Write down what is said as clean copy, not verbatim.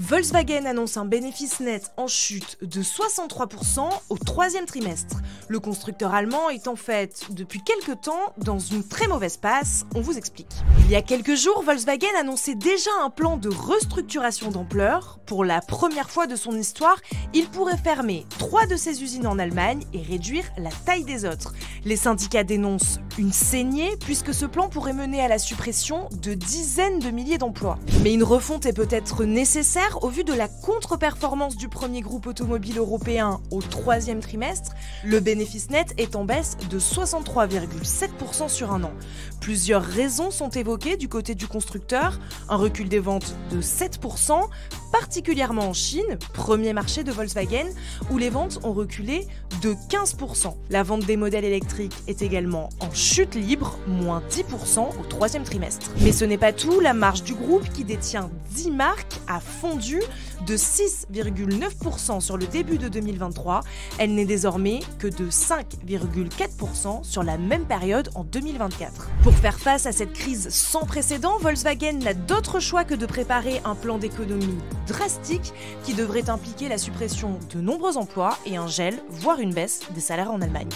Volkswagen annonce un bénéfice net en chute de 63% au troisième trimestre. Le constructeur allemand est en fait, depuis quelques temps, dans une très mauvaise passe, on vous explique. Il y a quelques jours, Volkswagen annonçait déjà un plan de restructuration d'ampleur. Pour la première fois de son histoire, il pourrait fermer 3 de ses usines en Allemagne et réduire la taille des autres. Les syndicats dénoncent une saignée puisque ce plan pourrait mener à la suppression de dizaines de milliers d'emplois. Mais une refonte est peut-être nécessaire au vu de la contre-performance du premier groupe automobile européen au troisième trimestre. Le bénéfice net est en baisse de 63,7% sur un an. Plusieurs raisons sont évoquées du côté du constructeur. Un recul des ventes de 7%, particulièrement en Chine, premier marché de Volkswagen, où les ventes ont reculé de 15%. La vente des modèles électriques est également en chute libre, moins 10% au troisième trimestre. Mais ce n'est pas tout, la marge du groupe, qui détient 10 marques, a fondu de 6,9% sur le début de 2023. Elle n'est désormais que de 5,4% sur la même période en 2024. Pour faire face à cette crise sans précédent, Volkswagen n'a d'autre choix que de préparer un plan d'économie drastique qui devrait impliquer la suppression de nombreux emplois et un gel, voire une baisse des salaires en Allemagne.